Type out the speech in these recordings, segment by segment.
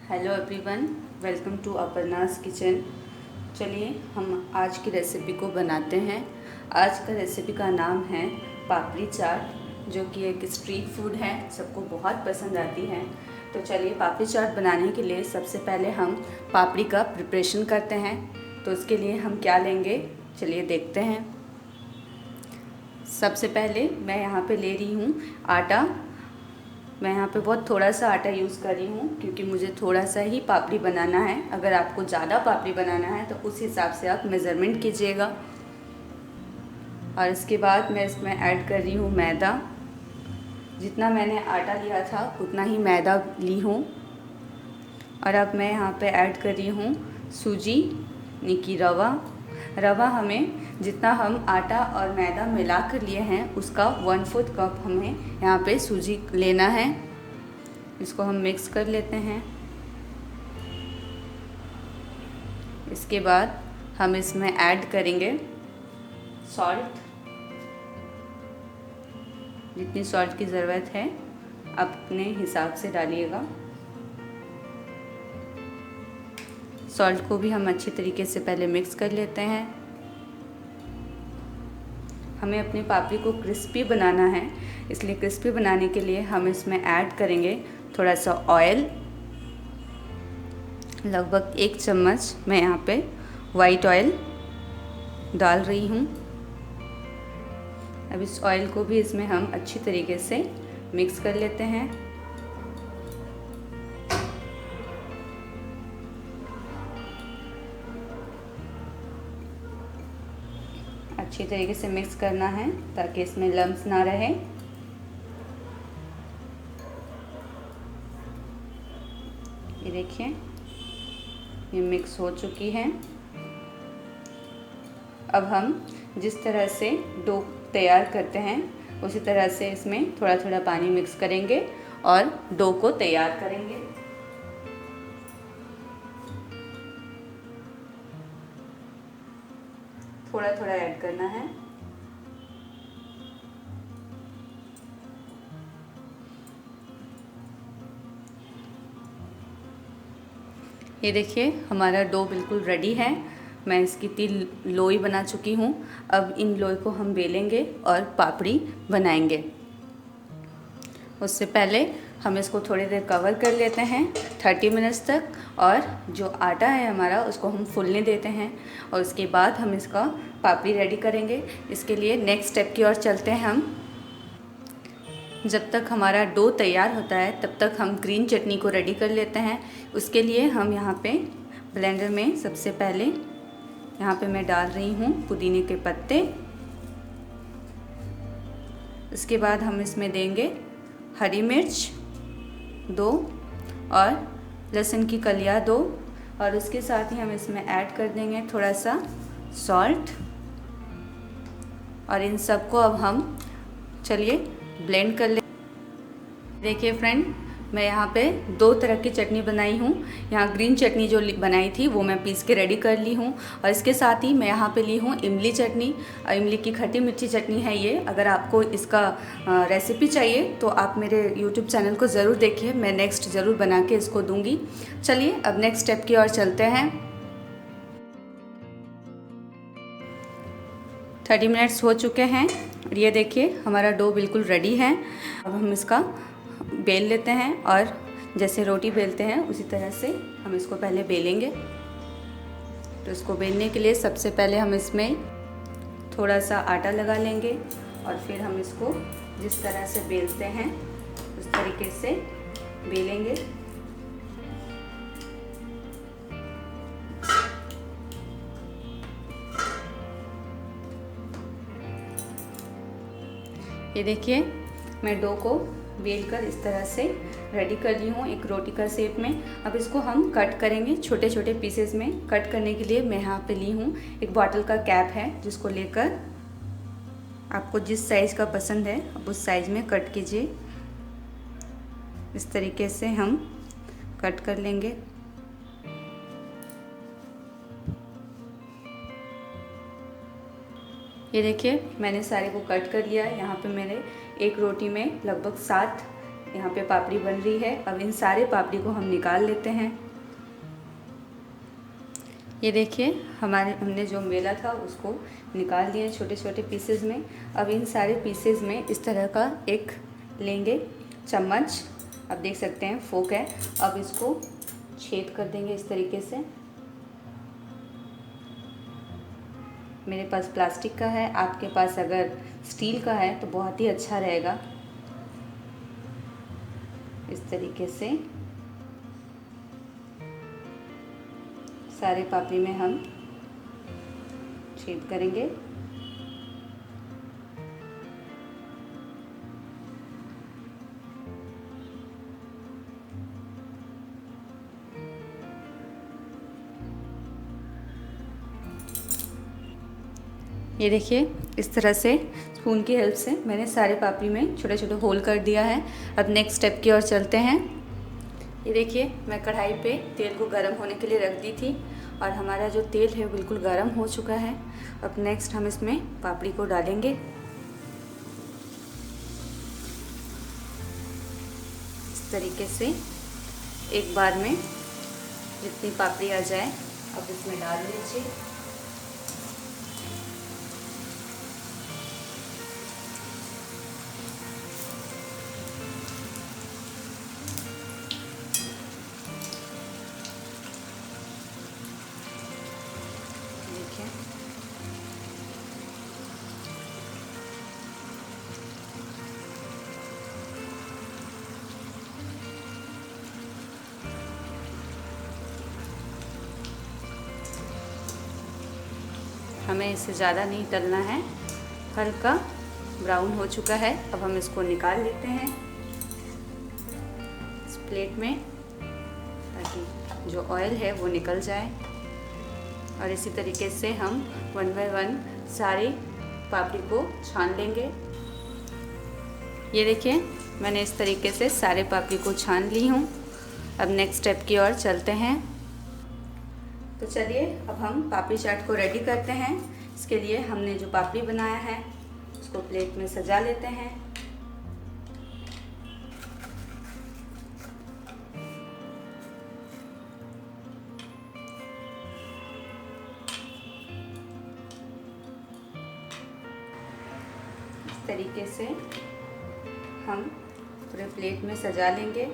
Hello everyone, welcome to Aparna's kitchen. चलिए हम आज की रेसिपी को बनाते हैं। आज का रेसिपी का नाम है पापड़ी चाट, जो कि एक स्ट्रीट फूड है, सबको बहुत पसंद आती है। तो चलिए पापड़ी चाट बनाने के लिए सबसे पहले हम पापड़ी का प्रिपरेशन करते हैं। तो उसके लिए हम क्या लेंगे, चलिए देखते हैं। सबसे पहले मैं यहाँ पे ले रही हूँ आटा। मैं यहाँ पे बहुत थोड़ा सा आटा यूज़ कर रही हूँ क्योंकि मुझे थोड़ा सा ही पापड़ी बनाना है। अगर आपको ज़्यादा पापड़ी बनाना है तो उस हिसाब से आप मेज़रमेंट कीजिएगा। और इसके बाद मैं इसमें ऐड कर रही हूँ मैदा। जितना मैंने आटा लिया था उतना ही मैदा ली हूँ। और अब मैं यहाँ पे ऐड कर रही हूँ सूजी, यानी कि रवा हमें जितना हम आटा और मैदा मिला कर लिए हैं उसका 1/4 कप हमें यहाँ पे सूजी लेना है। इसको हम मिक्स कर लेते हैं। इसके बाद हम इसमें ऐड करेंगे सॉल्ट। जितनी सॉल्ट की ज़रूरत है अपने हिसाब से डालिएगा। सॉल्ट को भी हम अच्छी तरीके से पहले मिक्स कर लेते हैं। हमें अपनी पापड़ी को क्रिस्पी बनाना है, इसलिए क्रिस्पी बनाने के लिए हम इसमें ऐड करेंगे थोड़ा सा ऑयल। लगभग 1 चम्मच मैं यहाँ पे वाइट ऑयल डाल रही हूँ। अब इस ऑयल को भी इसमें हम अच्छी तरीके से मिक्स कर लेते हैं। अच्छी तरीके से मिक्स करना है ताकि इसमें लम्स ना रहे। ये देखिए, ये मिक्स हो चुकी है। अब हम जिस तरह से डो तैयार करते हैं उसी तरह से इसमें थोड़ा थोड़ा पानी मिक्स करेंगे और डो को तैयार करेंगे। थोड़ा थोड़ा ऐड करना है। ये देखिए, हमारा डो बिल्कुल रेडी है। मैं इसकी 3 लोई बना चुकी हूँ। अब इन लोई को हम बेलेंगे और पापड़ी बनाएंगे। उससे पहले हम इसको थोड़ी देर कवर कर लेते हैं 30 मिनट्स तक। और जो आटा है हमारा उसको हम फूलने देते हैं और उसके बाद हम इसका पापड़ी रेडी करेंगे। इसके लिए नेक्स्ट स्टेप की ओर चलते हैं हम। जब तक हमारा डो तैयार होता है तब तक हम ग्रीन चटनी को रेडी कर लेते हैं। उसके लिए हम यहाँ पे ब्लेंडर में सबसे पहले यहाँ पे मैं डाल रही हूँ पुदीने के पत्ते। इसके बाद हम इसमें देंगे हरी मिर्च 2 और लहसुन की कलियाँ 2। और उसके साथ ही हम इसमें ऐड कर देंगे थोड़ा सा सॉल्ट। और इन सब को अब हम चलिए ब्लेंड कर ले। देखिए फ्रेंड, मैं यहाँ पे 2 तरह की चटनी बनाई हूँ। यहाँ ग्रीन चटनी जो बनाई थी वो मैं पीस के रेडी कर ली हूँ। और इसके साथ ही मैं यहाँ पे ली हूँ इमली चटनी। इमली की खट्टी मीठी चटनी है ये। अगर आपको इसका रेसिपी चाहिए तो आप मेरे यूट्यूब चैनल को ज़रूर देखिए, मैं नेक्स्ट ज़रूर बना के इसको दूँगी। चलिए अब नेक्स्ट स्टेप की ओर चलते हैं। 30 मिनट्स हो चुके हैं और ये देखिए हमारा डो बिल्कुल रेडी है। अब हम इसका बेल लेते हैं और जैसे रोटी बेलते हैं उसी तरह से हम इसको पहले बेलेंगे। तो इसको बेलने के लिए सबसे पहले हम इसमें थोड़ा सा आटा लगा लेंगे और फिर हम इसको जिस तरह से बेलते हैं उस तरीके से बेलेंगे। ये देखिए, मैं डो को बेलकर इस तरह से रेडी कर ली हूँ एक रोटी का शेप में। अब इसको हम कट करेंगे छोटे छोटे पीसेस में। कट करने के लिए मैं यहाँ पे ली हूँ एक बॉटल का कैप है, जिसको लेकर आपको जिस साइज़ का पसंद है आप उस साइज़ में कट कीजिए। इस तरीके से हम कट कर लेंगे। ये देखिए, मैंने सारे को कट कर लिया है। यहाँ पे मेरे एक रोटी में लगभग 7 यहाँ पे पापड़ी बन रही है। अब इन सारे पापड़ी को हम निकाल लेते हैं। ये देखिए हमने जो बेला था उसको निकाल दिए छोटे छोटे पीसेज में। अब इन सारे पीसेज में इस तरह का एक लेंगे चम्मच, आप देख सकते हैं फोक है। अब इसको छेद कर देंगे इस तरीके से। मेरे पास प्लास्टिक का है, आपके पास अगर स्टील का है तो बहुत ही अच्छा रहेगा। इस तरीके से सारे पापड़ी में हम छेद करेंगे। ये देखिए इस तरह से स्पून की हेल्प से मैंने सारे पापड़ी में छोटे छोटे होल कर दिया है। अब नेक्स्ट स्टेप की ओर चलते हैं। ये देखिए मैं कढ़ाई पे तेल को गर्म होने के लिए रख दी थी और हमारा जो तेल है बिल्कुल गर्म हो चुका है। अब नेक्स्ट हम इसमें पापड़ी को डालेंगे। इस तरीके से एक बार में जितनी पापड़ी आ जाए अब इसमें डाल लीजिए। हमें इसे ज़्यादा नहीं तलना है, हल्का ब्राउन हो चुका है। अब हम इसको निकाल लेते हैं इस प्लेट में, ताकि जो ऑयल है वो निकल जाए। और इसी तरीके से हम 1 बाय 1 सारी पापड़ी को छान लेंगे। ये देखिए मैंने इस तरीके से सारे पापड़ी को छान ली हूँ। अब नेक्स्ट स्टेप की ओर चलते हैं। तो चलिए अब हम पापड़ी चाट को रेडी करते हैं। इसके लिए हमने जो पापड़ी बनाया है उसको प्लेट में सजा लेते हैं। इस तरीके से हम पूरे प्लेट में सजा लेंगे।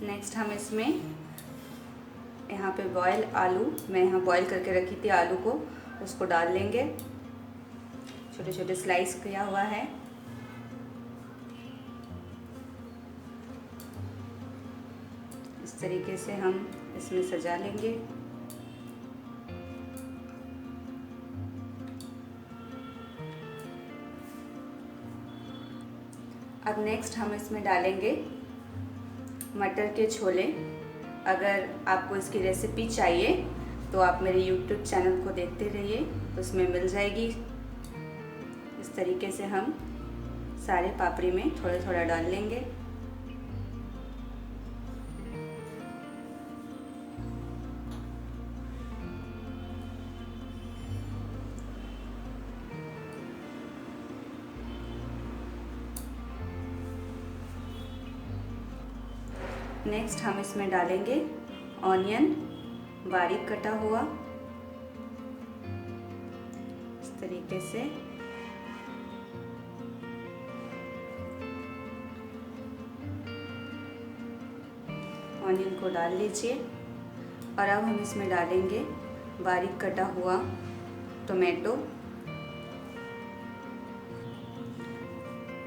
नेक्स्ट हम इसमें यहाँ पे बॉयल आलू, मैं यहाँ बॉयल करके रखी थी आलू को, उसको डाल लेंगे। छोटे छोटे स्लाइस किया हुआ है। इस तरीके से हम इसमें सजा लेंगे। अब नेक्स्ट हम इसमें डालेंगे मटर के छोले। अगर आपको इसकी रेसिपी चाहिए तो आप मेरे YouTube चैनल को देखते रहिए, उसमें मिल जाएगी। इस तरीके से हम सारे पापड़ी में थोड़ा थोड़ा डाल लेंगे। नेक्स्ट हम इसमें डालेंगे ऑनियन बारीक कटा हुआ। इस तरीके से ऑनियन को डाल लीजिए। और अब हम इसमें डालेंगे बारीक कटा हुआ टोमेटो।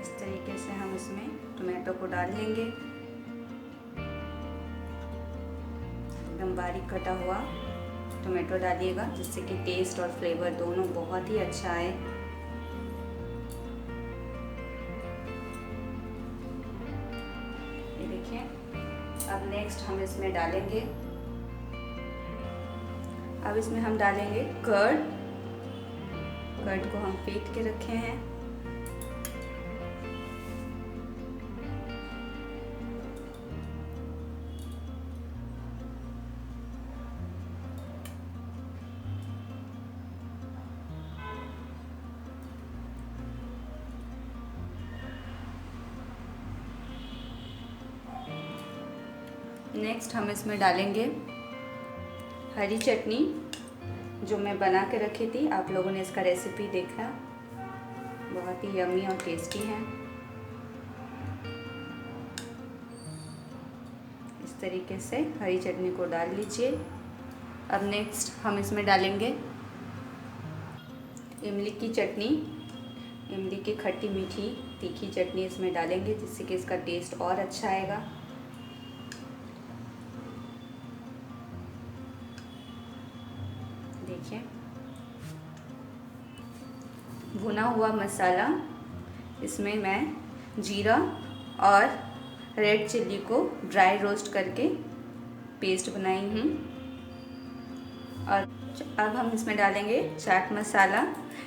इस तरीके से हम इसमें टोमेटो को डाल लेंगे। एकदम बारीक कटा हुआ टोमेटो डालिएगा, जिससे कि टेस्ट और फ्लेवर दोनों बहुत ही अच्छा आए। ये देखिए अब नेक्स्ट हम इसमें डालेंगे, अब इसमें हम डालेंगे कर्ड। कर्ड को हम फेंट के रखे हैं। नेक्स्ट हम इसमें डालेंगे हरी चटनी जो मैं बना के रखी थी। आप लोगों ने इसका रेसिपी देखा, बहुत ही यमी और टेस्टी है। इस तरीके से हरी चटनी को डाल लीजिए। अब नेक्स्ट हम इसमें डालेंगे इमली की चटनी। इमली की खट्टी मीठी तीखी चटनी इसमें डालेंगे, जिससे कि इसका टेस्ट और अच्छा आएगा। देखिए, भुना हुआ मसाला, इसमें मैं जीरा और रेड चिल्ली को ड्राई रोस्ट करके पेस्ट बनाई हूँ। और अब हम इसमें डालेंगे चाट मसाला।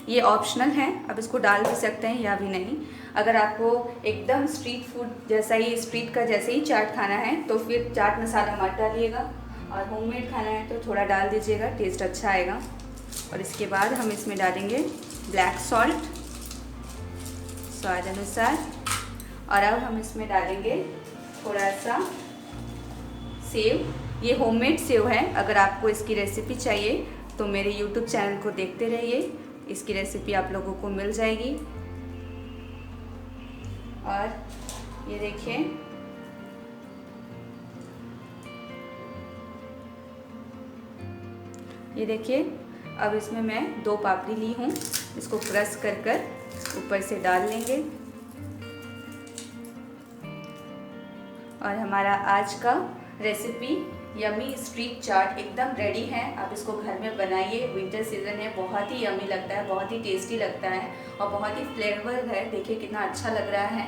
ये ऑप्शनल है, अब इसको डाल भी सकते हैं या भी नहीं। अगर आपको एकदम स्ट्रीट फूड जैसा ही, स्ट्रीट का जैसे ही चाट खाना है तो फिर चाट मसाला मत डालिएगा, और होममेड खाना है तो थोड़ा डाल दीजिएगा, टेस्ट अच्छा आएगा। और इसके बाद हम इसमें डालेंगे ब्लैक सॉल्ट स्वाद अनुसार। और अब हम इसमें डालेंगे थोड़ा सा सेव। ये होममेड सेव है। अगर आपको इसकी रेसिपी चाहिए तो मेरे YouTube चैनल को देखते रहिए, इसकी रेसिपी आप लोगों को मिल जाएगी। और ये देखिए, अब इसमें मैं 2 पापड़ी ली हूँ, इसको क्रश कर ऊपर से डाल लेंगे। और हमारा आज का रेसिपी यमी स्ट्रीट चाट एकदम रेडी है। आप इसको घर में बनाइए, विंटर सीजन है, बहुत ही यमी लगता है, बहुत ही टेस्टी लगता है और बहुत ही फ्लेवर है। देखिए कितना अच्छा लग रहा है।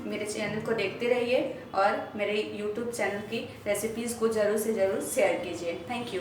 मेरे चैनल को देखते रहिए और मेरे YouTube चैनल की रेसिपीज़ को ज़रूर से ज़रूर शेयर कीजिए। Thank you.